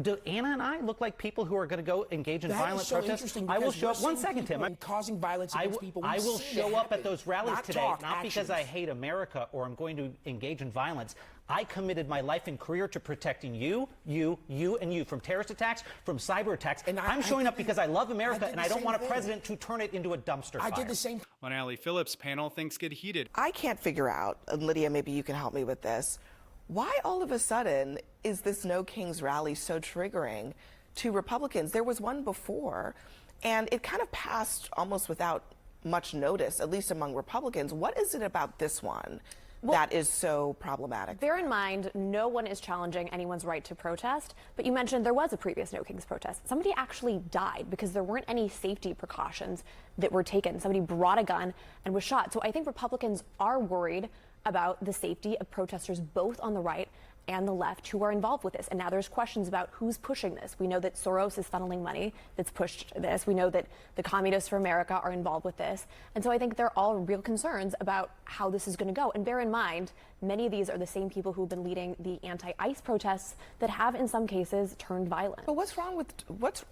do Anna and I look like people who are going to go engage in violent protests? I will show up. 1 second, Tim. I'm causing violence against people. I will show up at those rallies today, not because I hate America or I'm going to engage in violence. I committed my life and career to protecting you, and you from terrorist attacks, from cyber attacks. And I'm showing up because I love America and I don't want a president to turn it into a dumpster fire. I did the same. On Abby Phillip's panel, things get heated. I can't figure out, and Lydia, maybe you can help me with this, why all of a sudden is this No Kings rally so triggering to Republicans? There was one before, and it kind of passed almost without much notice, at least among Republicans. What is it about this one that is so problematic? Bear in mind, no one is challenging anyone's right to protest, but you mentioned there was a previous No Kings protest. Somebody actually died because there weren't any safety precautions that were taken. Somebody brought a gun and was shot. So I think Republicans are worried about the safety of protesters both on the right and the left who are involved with this. And now there's questions about who's pushing this. We know that Soros is funneling money that's pushed this. We know that the Communists for America are involved with this. And so I think they're all real concerns about how this is going to go. And bear in mind, many of these are the same people who've been leading the anti-ICE protests that have in some cases turned violent. But what's wrong with,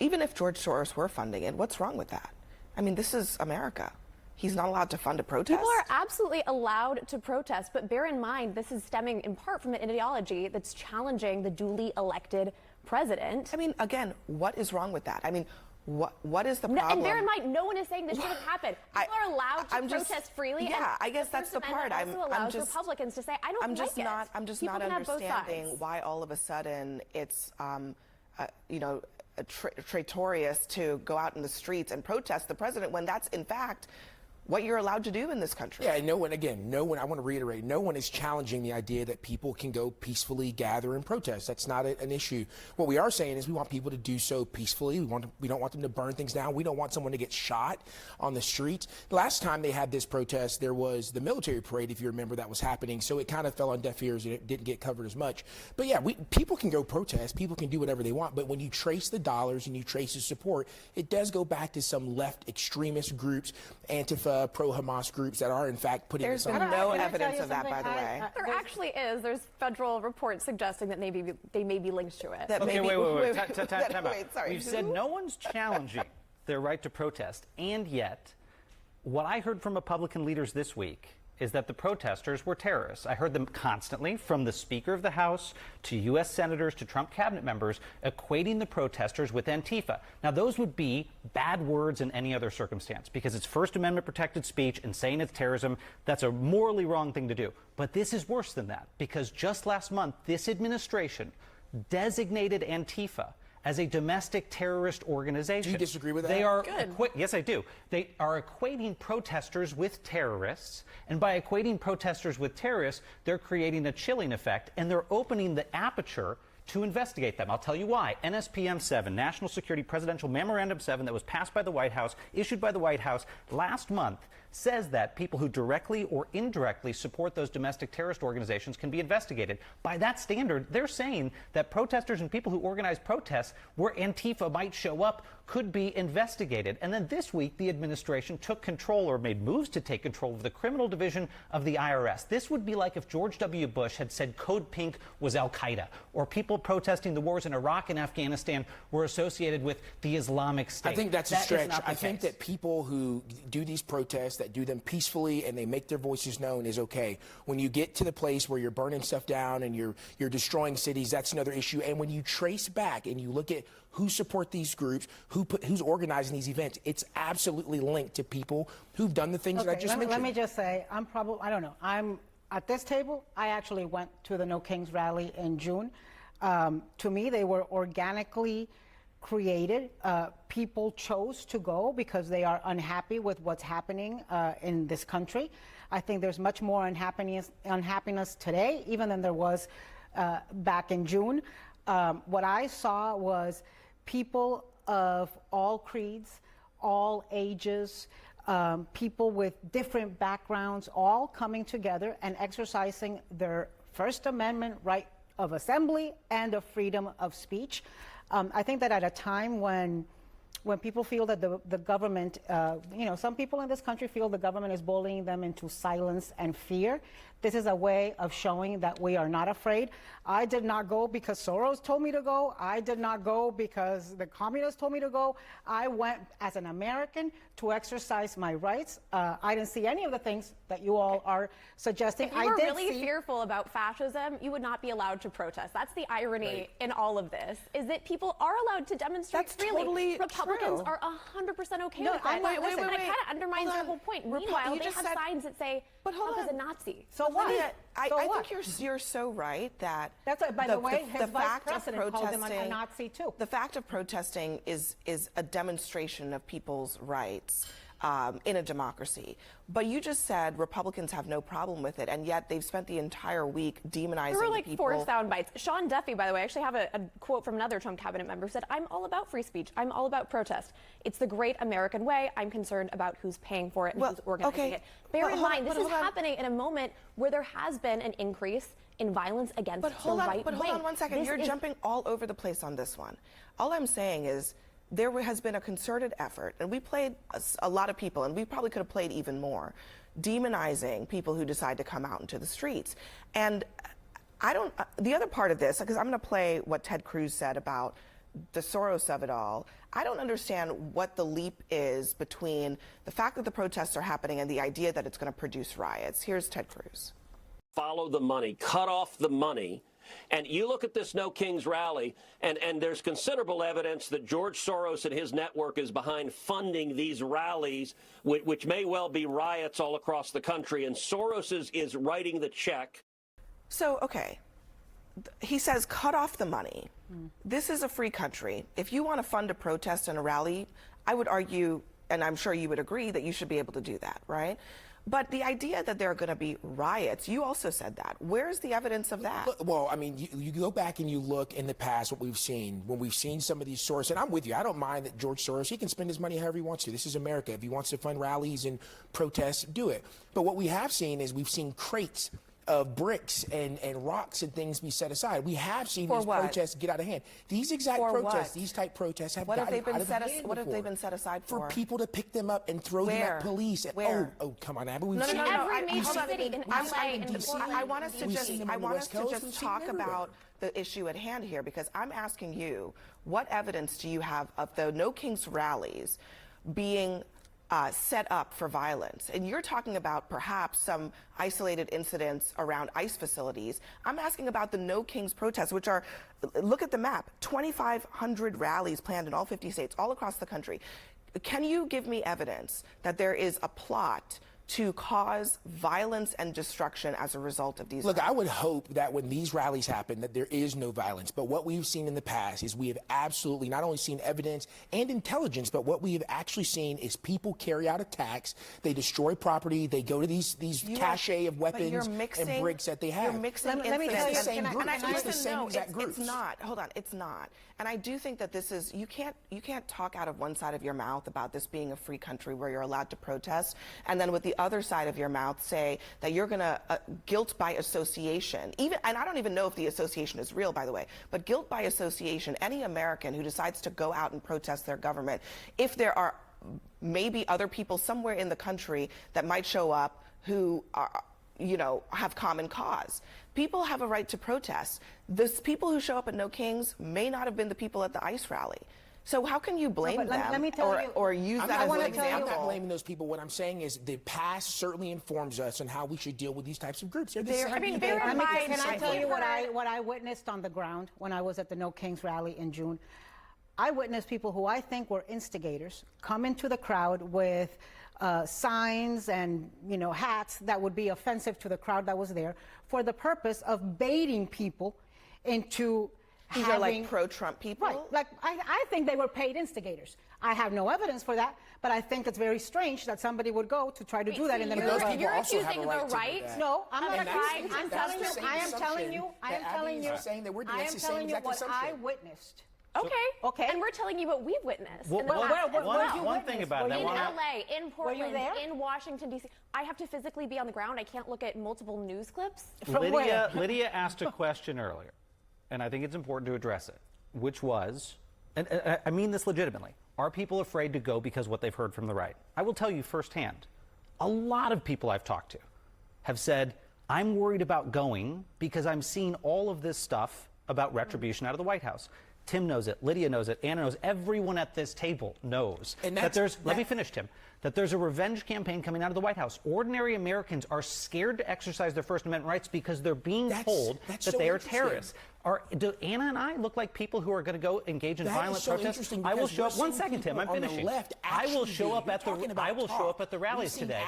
even if George Soros were funding it, what's wrong with that? I mean, this is America. He's not allowed to fund a protest? People are absolutely allowed to protest, but bear in mind, this is stemming in part from an ideology that's challenging the duly elected president. I mean, again, what is wrong with that? I mean, what is the problem? And bear in mind, no one is saying this shouldn't happen. People are allowed to protest freely. Yeah, I guess that's the part. allows Republicans to say, I don't like it. I'm just not understanding why all of a sudden it's, traitorous to go out in the streets and protest the president when that's, in fact, what you're allowed to do in this country. Yeah, no one, I want to reiterate, no one is challenging the idea that people can go peacefully gather and protest. That's not an issue. What we are saying is we want people to do so peacefully. We don't want them to burn things down. We don't want someone to get shot on the streets. The last time they had this protest, there was the military parade, if you remember, that was happening. So it kind of fell on deaf ears and it didn't get covered as much. But yeah, people can go protest. People can do whatever they want. But when you trace the dollars and you trace the support, it does go back to some left extremist groups, Antifa, pro-Hamas groups that are, in fact, putting There's been no evidence of that, by the way. There actually is. There's federal reports suggesting that maybe they may be linked to it. Wait. Time out. Sorry. You said no one's challenging their right to protest, and yet what I heard from Republican leaders this week is that the protesters were terrorists. I heard them constantly, from the Speaker of the House to U.S. senators to Trump cabinet members, equating the protesters with Antifa. Now, those would be bad words in any other circumstance because it's First Amendment protected speech, and saying it's terrorism, that's a morally wrong thing to do. But this is worse than that because just last month, this administration designated Antifa as a domestic terrorist organization. Do you disagree with that? They are yes, I do. They are equating protesters with terrorists, and by equating protesters with terrorists, they're creating a chilling effect, and they're opening the aperture to investigate them. I'll tell you why. NSPM 7, National Security Presidential Memorandum 7, that was passed by the White House, issued by the White House last month, says that people who directly or indirectly support those domestic terrorist organizations can be investigated. By that standard, they're saying that protesters and people who organize protests where Antifa might show up could be investigated. And then this week, the administration took control, or made moves to take control, of the criminal division of the IRS. This would be like if George W. Bush had said Code Pink was Al-Qaeda, or people protesting the wars in Iraq and Afghanistan were associated with the Islamic State. I think that's a stretch. I think that people who do these protests, that do them peacefully and they make their voices known, is okay. When you get to the place where you're burning stuff down and you're destroying cities, that's another issue. And when you trace back and you look at who support these groups, who's organizing these events, it's absolutely linked to people who've done the things that I just mentioned. Let me just say, I'm at this table. I actually went to the No Kings rally in June. To me, they were organically created. People chose to go because they are unhappy with what's happening in this country. I think there's much more unhappiness today, even than there was back in June. What I saw was people of all creeds, all ages, people with different backgrounds, all coming together and exercising their First Amendment right of assembly and of freedom of speech. I think that at a time when people feel that the government, some people in this country feel the government is bullying them into silence and fear, This is a way of showing that we are not afraid. I did not go because Soros told me to go. I did not go because the communists told me to go. I went as an American to exercise my rights. I didn't see any of the things that you all are suggesting. If you were really fearful about fascism, you would not be allowed to protest. That's the irony in all of this, is that people are allowed to demonstrate freely. Totally Republicans true. are 100% okay No, with I'm that. not- wait, And wait, it kind of undermines your whole point. Meanwhile, they have signs that say, but hold Trump is a on. Nazi. So what? Lydia, I So think what? you're so right that That's by the way, his vice fact of president called him a protesting- Nazi too. The fact of protesting is a demonstration of people's rights in a democracy. But you just said Republicans have no problem with it, and yet they've spent the entire week demonizing There were like people. 4 sound bites. Sean Duffy, by the way, I actually have a quote from another Trump cabinet member who said, I'm all about free speech. I'm all about protest. It's the great American way. I'm concerned about who's paying for it and who's organizing it. Bear in mind, this is happening in a moment where there has been an increase in violence against the right wing. But hold on one second. You're jumping all over the place on this one. All I'm saying is there has been a concerted effort, and we played a lot of people, and we probably could have played even more, demonizing people who decide to come out into the streets. And I don't, the other part of this, because I'm going to play what Ted Cruz said about the Soros of it all. I don't understand what the leap is between the fact that the protests are happening and the idea that it's going to produce riots. Here's Ted Cruz. Follow the money, cut off the money. And you look at this No Kings rally, and there's considerable evidence that George Soros and his network is behind funding these rallies, which may well be riots all across the country. And Soros is writing the check. So, okay, he says cut off the money. This is a free country. If you want to fund a protest and a rally, I would argue, and I'm sure you would agree, that you should be able to do that, right? But the idea that there are going to be riots, you also said that. Where's the evidence of that? Well, I mean, you go back and you look in the past what we've seen. When we've seen some of these sources, and I'm with you. I don't mind that George Soros, he can spend his money however he wants to. This is America. If he wants to fund rallies and protests, do it. But what we have seen is we've seen crates of bricks and rocks and things be set aside. We have seen these protests get out of hand. These exact protests, these type protests have gotten out of hand. What have they been set aside for? For people to pick them up and throw them at police. Where? Oh, come on, Abby. We've No, seen every major city in LA and Portland. I want us to just talk about the issue at hand here, because I'm asking you, what evidence do you have of the No Kings rallies being set up for violence? And you're talking about perhaps some isolated incidents around ICE facilities. I'm asking about the No Kings protests, which are, look at the map, 2,500 rallies planned in all 50 states, all across the country. Can you give me evidence that there is a plot to cause violence and destruction as a result of these Look, rallies? I would hope that when these rallies happen that there is no violence. But what we've seen in the past is we have absolutely not only seen evidence and intelligence, but what we have actually seen is people carry out attacks. They destroy property. They go to these cache of weapons and bricks that they have. You're mixing Let me tell you, it's the same groups. It's the same no, exact groups. It's not. Hold on, it's not. And I do think that this is, you can't talk out of one side of your mouth about this being a free country where you're allowed to protest, and then with the other side of your mouth say that you're going to guilt by association. And I don't even know if the association is real, by the way, but guilt by association, any American who decides to go out and protest their government, if there are maybe other people somewhere in the country that might show up who are, have common cause. People have a right to protest. The people who show up at No Kings may not have been the people at the ICE rally. So how can you blame them let me tell you, or use that as an example? I'm not blaming those people. What I'm saying is the past certainly informs us on how we should deal with these types of groups. They're the same people. Can I tell you what I witnessed on the ground when I was at the No Kings rally in June? I witnessed people who I think were instigators come into the crowd with signs and hats that would be offensive to the crowd that was there for the purpose of baiting people into These are like pro-Trump people? Right. Like, I think they were paid instigators. I have no evidence for that, but I think it's very strange that somebody would go to try to do that in the middle of You're accusing the right? No, I'm not accusing. I'm telling you what I witnessed. Okay. And we're telling you what we've witnessed. One thing about that. In LA, in Portland, in Washington, D.C. I have to physically be on the ground. I can't look at multiple news clips. Lydia asked a question earlier, and I think it's important to address it, which was, and I mean this legitimately, are people afraid to go because what they've heard from the right? I will tell you firsthand, a lot of people I've talked to have said, I'm worried about going because I'm seeing all of this stuff about retribution out of the White House. Tim knows it, Lydia knows it, Anna knows, everyone at this table knows that there's, let me finish, Tim, that there's a revenge campaign coming out of the White House. Ordinary Americans are scared to exercise their First Amendment rights because they're being told that so they are terrorists. Do Anna and I look like people who are going to go engage in violent protests? I will show up. 1 second, Tim. I'm finishing. I will show up at the rallies today.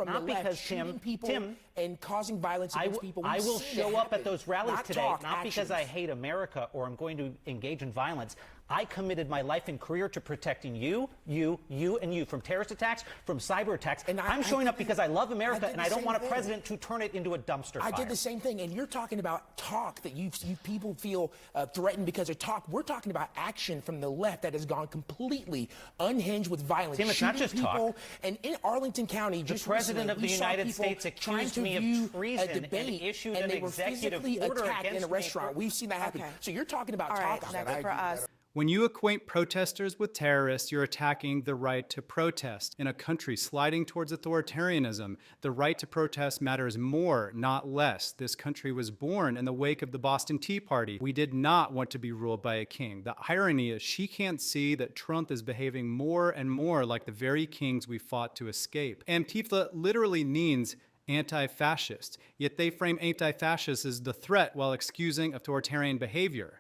Not because Tim, and causing violence against people. I will show up at those rallies today, not because I hate America or I'm going to engage in violence. I committed my life and career to protecting you from terrorist attacks, from cyber attacks. And I'm showing up because I love America and I don't want a president to turn it into a dumpster fire. I did the same thing. And you're talking about talk that you people feel threatened because of talk. We're talking about action from the left that has gone completely unhinged with violence. Tim, it's not just talk. And in Arlington County, the president of the United States accused me of treason and issued an executive order against in a restaurant. We've seen that happen. So you're talking about talk. All right, next for us. When you acquaint protesters with terrorists, you're attacking the right to protest. In a country sliding towards authoritarianism, the right to protest matters more, not less. This country was born in the wake of the Boston Tea Party. We did not want to be ruled by a king. The irony is she can't see that Trump is behaving more and more like the very kings we fought to escape. Antifa literally means anti-fascist, yet they frame anti-fascist as the threat while excusing authoritarian behavior.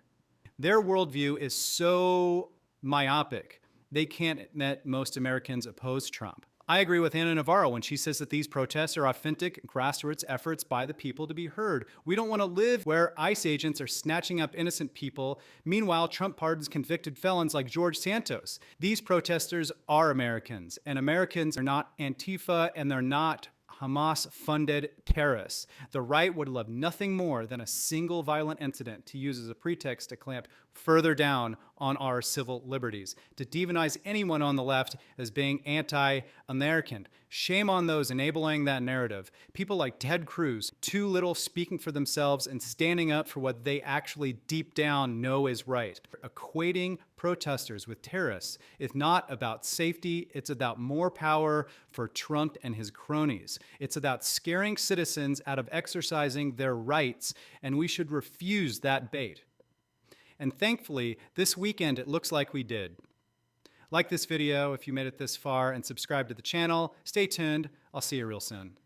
Their worldview is so myopic, they can't admit most Americans oppose Trump. I agree with Anna Navarro when she says that these protests are authentic grassroots efforts by the people to be heard. We don't want to live where ICE agents are snatching up innocent people. Meanwhile, Trump pardons convicted felons like George Santos. These protesters are Americans, and Americans are not Antifa, and they're not Hamas-funded terrorists. The right would love nothing more than a single violent incident to use as a pretext to clamp further down on our civil liberties, to demonize anyone on the left as being anti-American. Shame on those enabling that narrative. People like Ted Cruz, too little speaking for themselves and standing up for what they actually deep down know is right. Equating protesters with terrorists is not about safety, it's about more power for Trump and his cronies. It's about scaring citizens out of exercising their rights, and we should refuse that bait. And thankfully, this weekend it looks like we did. Like this video if you made it this far and subscribe to the channel. Stay tuned. I'll see you real soon.